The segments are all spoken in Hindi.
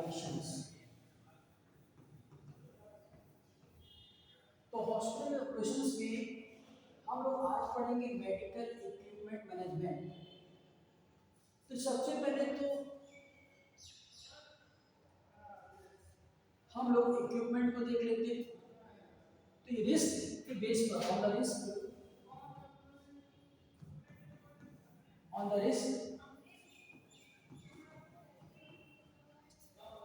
ऑपरेशंस। तो हॉस्पिटल ऑपरेशंस में हम लोग आज पढ़ेंगे मेडिकल इक्विपमेंट मैनेजमेंट। तो सबसे पहले तो हम लोग इक्विपमेंट को देख लेते हैं। तो ये रिस्क के बेस पर ऑन द रिस्क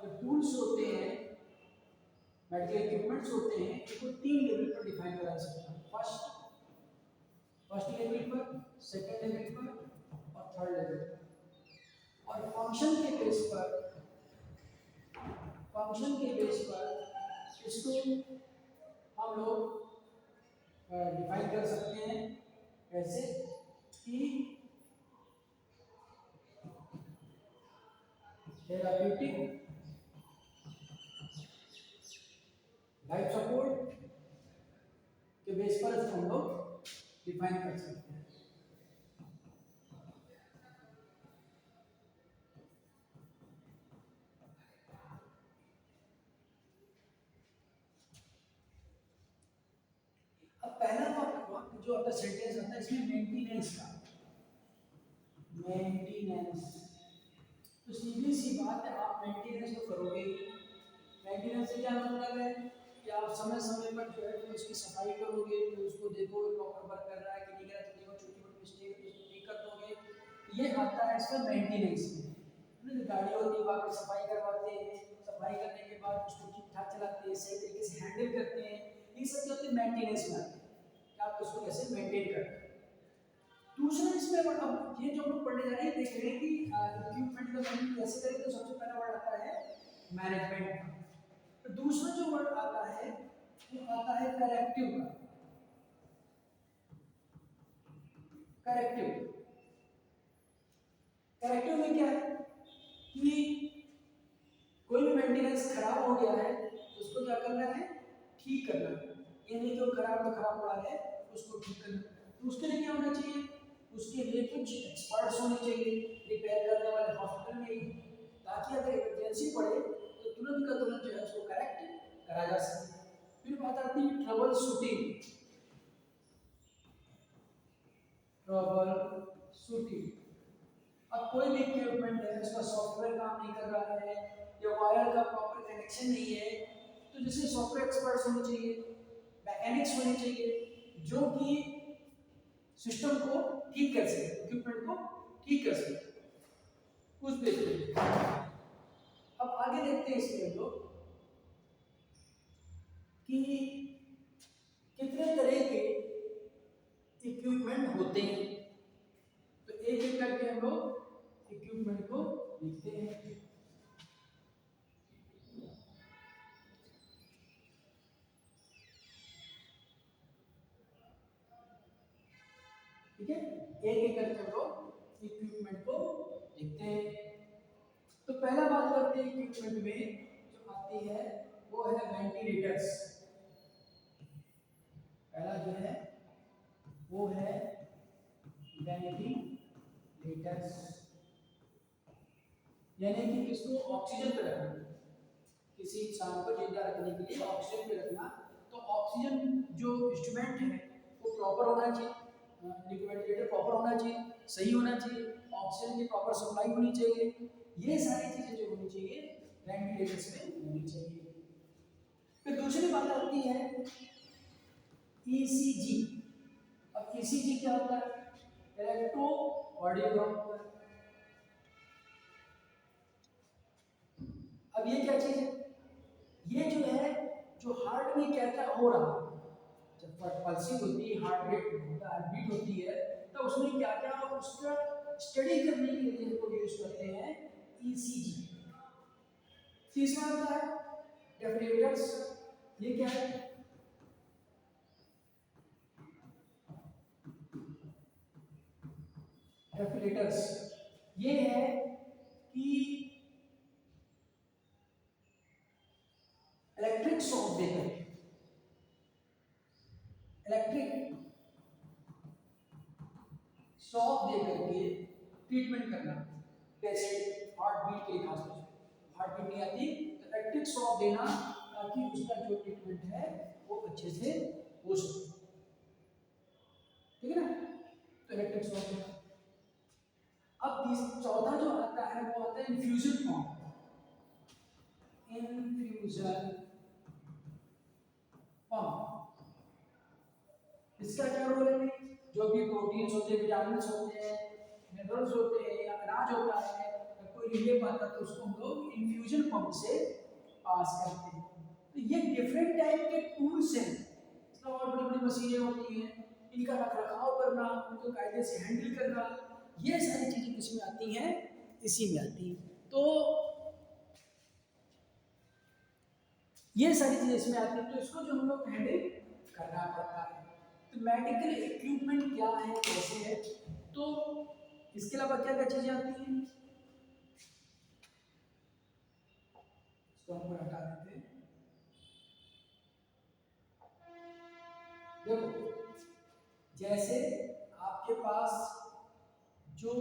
जो टूल्स होते हैं, मेडिकल इक्विपमेंट्स होते हैं, इनको 3 लेवल पर डिफाइन करा जा सकता है। फर्स्ट लेवल पर, सेकंड लेवल पर और थर्ड लेवल पर। और फंक्शन के बेस पर इसको हम लोग डिफाइन कर सकते हैं ऐसे कि थेराप्यूटिक, लाइफ सपोर्ट के बेस पर इसको हम लोग डिफाइन कर सकते हैं। अब पहला वाक्य जो आपका सेंटेंस आता है इसमें मेंटेनेंस का, मेंटेनेंस। तो सीधी सी बात है, आप मेंटेनेंस तो करोगे। मेंटेनेंस से क्या मतलब है कि आप समय समय पर जो है तो उसकी सफाई करोगे, तो उसको देखोगे प्रॉपर वर्क कर रहा है कि नहीं कर रहा है, तो देखो छोटी मोटी मिस्टेक है तो उसको ठीक कर दोगे। ये आता है इसका मेंटेनेंस में। गाड़ी होती है वहाँ की सफाई करवाते हैं, सफाई करने के बाद उसको ठीक ठाक चलाते हैं, सही तरीके से हैंडल करते हैं। ये सब जो होते हैं मेंटेनेंस में आते हैं कि आप उसको कैसे मेंटेन करते हैं। दूसरा इसमें अब ये जो हम लोग पढ़ने जा रहे हैं, देख रहे हैं कि इक्विपमेंट का मैनेजमेंट कैसे करें। तो सबसे पहला वर्ड आता है मैनेजमेंट। तो दूसरा जो वर्ड आता है वो आता है करेक्टिव का। करेक्टिव करेक्टिव में क्या है कि कोई भी मेंटेनेंस खराब हो गया है तो उसको क्या करना है, ठीक करना। ये नहीं कि वो खराब पड़ा है उसको ठीक करना। तो उसके लिए क्या होना चाहिए, उसके लिए कुछ एक्सपर्ट्स होने चाहिए रिपेयर करने वाले हॉस्पिटल में ही, ताकि अगर इमरजेंसी पड़े तो तुरंत का तुरंत जो है उसको करेक्ट करा जा सके। फिर बात आती है ट्रबल शूटिंग। अब कोई भी इक्विपमेंट है उसका सॉफ्टवेयर काम नहीं कर रहा है या वायर का प्रॉपर कनेक्शन नहीं है, तो जैसे सॉफ्टवेयर एक्सपर्ट्स होने चाहिए, मैकेनिक्स होने चाहिए जो कि सिस्टम को ठीक कर सके, इक्विपमेंट को ठीक कर सके। उस बेस पे अब आगे देखते हैं इसमें हम लोग कि कितने तरह के इक्विपमेंट होते हैं। तो एक एक करके हम लोग इक्विपमेंट को लिखते हैं। ठीक है, एक एक करके हम लोग इक्विपमेंट को लिखते हैं। तो पहला बात करते हैं इक्विपमेंट में जो आती है वो है वेंटिलेटर्स। पहला जो है वो है वेंटिलेटर्स, यानी कि किसको ऑक्सीजन पे रखना, किसी इंसान को जिंदा रखने के लिए ऑक्सीजन पे रखना। तो ऑक्सीजन जो इंस्ट्रूमेंट है वो प्रॉपर होना चाहिए, वेंटिलेटर प्रॉपर होना चाहिए, सही होना चाहिए, ऑक्सीजन की प्रॉपर सप्लाई होनी चाहिए। ये सारी चीजें जो होनी चाहिए वेंटिलेटर्स में होनी चाहिए। फिर दूसरी बात आती है ईसीजी। अब ईसीजी क्या होता है, इलेक्ट्रोकार्डियोग्राम होता है। अब ये क्या चीज है, ये जो है जो हार्ट में क्या क्या हो रहा है, जब पल्सिंग होती है, हार्ट रेट होता है, बीट होती है, तो उसमें क्या क्या उसका स्टडी करने के लिए इसको यूज करते हैं ईसीजी। तीसरा आता है डेफिलेटर्स। ये क्या है, डेफिलेटर्स ये है कि इलेक्ट्रिक शॉक देकर, इलेक्ट्रिक शॉक देकर के ट्रीटमेंट करना। पेशेंट हार्ट बीट के लिए, खासतौर से हार्ट बीट नहीं आती इलेक्ट्रिक शॉक देना ताकि उसका जो ट्रीटमेंट है वो अच्छे से हो सके, ठीक है ना। तो इलेक्ट्रिक शॉक देना। अब चौथा जो आता है वो आता है इन्फ्यूजन पंप। इन्फ्यूजन पंप, इसका क्या रोल है? जो भी प्रोटीन्स होते हैं, विटामिन होते हैं, मिनरल्स होते हैं या अनाज होता है, कोई रिले पाता है तो उसको हम लोग इन्फ्यूजन पंप से पास करते हैं। तो ये डिफरेंट टाइप के टूल्स हैं, इसमें और बड़ी बड़ी मशीनें होती हैं, इनका रखरखाव करना, उनको कायदे से हैंडल करना, ये सारी चीजें किसमें आती हैं? इसी में आती हैं। तो ये सारी चीजें इसमें आती हैं, तो इसको जो हम लोग हैंडल करना पड़ता है। तो मेडिकल इक्विपमेंट क्या है, कैसे है, तो इसके अलावा क्या क्या चीजें आती हैं, इसको हम हटा देते हैं। देखो, जैसे आपके पास जो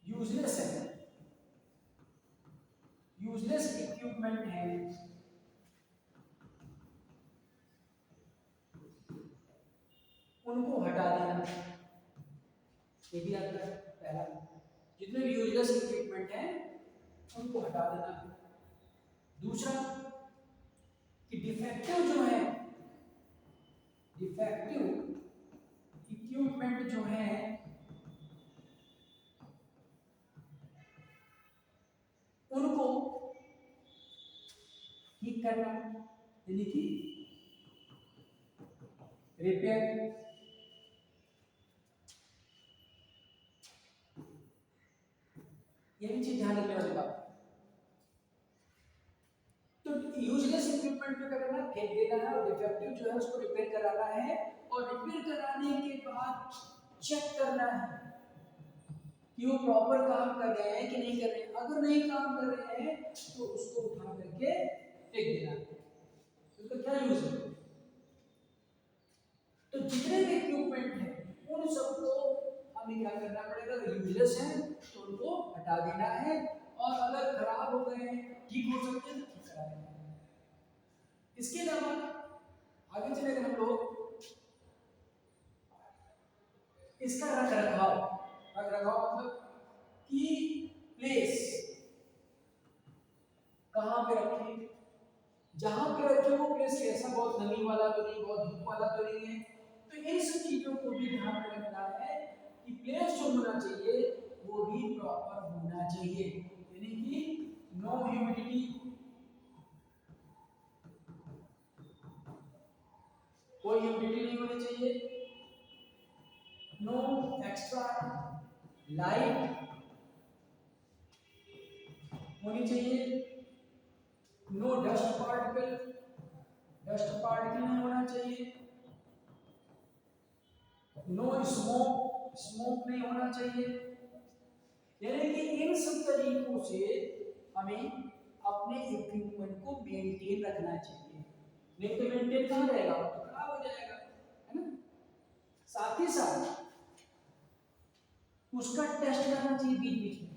यूजलेस है, यूजलेस इक्विपमेंट है, उनको हटा देना, ये भी आता है पहला। जितने भी यूजलेस इक्विपमेंट हैं उनको हटा देना। दूसरा कि डिफेक्टिव जो है, डिफेक्टिव इक्विपमेंट जो है उनको ठीक करना, यानी कि रिपेयर। ये भी चीज ध्यान रखने वाली बात। तो यूजलेस इक्विपमेंट पे क्या करना है? फेंक देना है, और डिफेक्टिव जो है उसको रिपेयर कराना है, और रिपेयर कराने के बाद चेक करना है कि वो प्रॉपर काम कर रहे हैं कि नहीं कर रहे हैं। अगर नहीं काम कर रहे हैं तो उसको उठा करके फेंक देना है, उसका क्या यूज है। तो जितने भी इक्विपमेंट हैं उन सबको हमें क्या करना पड़ेगा? अगर यूजलेस हैं तो उनको हटा देना है, और अगर खराब हो गए हैं, ठीक हो सकते हैं, ठीक करा देना है। इसके अलावा आगे चलेगा हम लोग इसका रख रखाव। रख रखाव मतलब कि प्लेस कहाँ पे रखें, जहां पे रखे वो प्लेस कैसा, बहुत नमी वाला तो नहीं, बहुत धूप वाला तो नहीं है। तो इन सब चीजों को भी ध्यान में रखना है कि प्लेस जो होना चाहिए वो भी प्रॉपर होना चाहिए, यानी कि नो ह्यूमिडिटी, कोई ह्यूमिडिटी नहीं होनी चाहिए, नो एक्स्ट्रा लाइट होनी चाहिए, no dust particle, dust particle नहीं होना चाहिए, नो स्मोक, स्मोक नहीं होना चाहिए। यानी कि इन सब तरीकों से हमें अपने इक्विपमेंट को मेंटेन रखना चाहिए, नहीं तो मेंटेन कहाँ रहेगा, तो खराब हो जाएगा, है ना। साथ ही साथ उसका टेस्ट करना चाहिए बीच बीच में,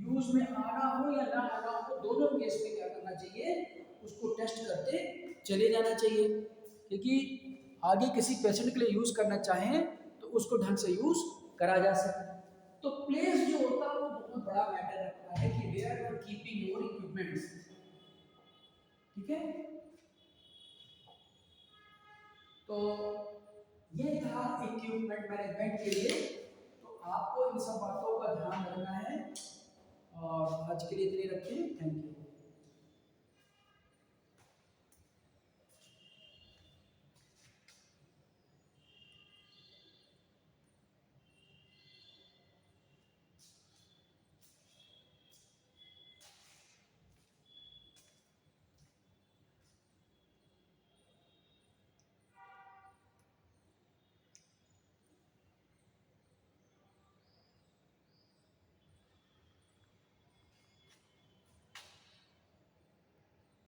यूज में आना हो या ना आना हो, दोनों केस में क्या करना चाहिए, उसको टेस्ट करते चले जाना चाहिए, क्योंकि आगे किसी पेशेंट के लिए यूज करना चाहें तो उसको ढंग से यूज करा जा सके। तो प्लेस जो होता है वो बहुत बड़ा मैटर रखता है कि where you are keeping your equipments, ठीक है। तो ये था इक्विपमेंट मैनेजमेंट के लिए। तो आपको इन सब बातों का ध्यान रखना है, और आज के लिए इतने रखिए। Thank you.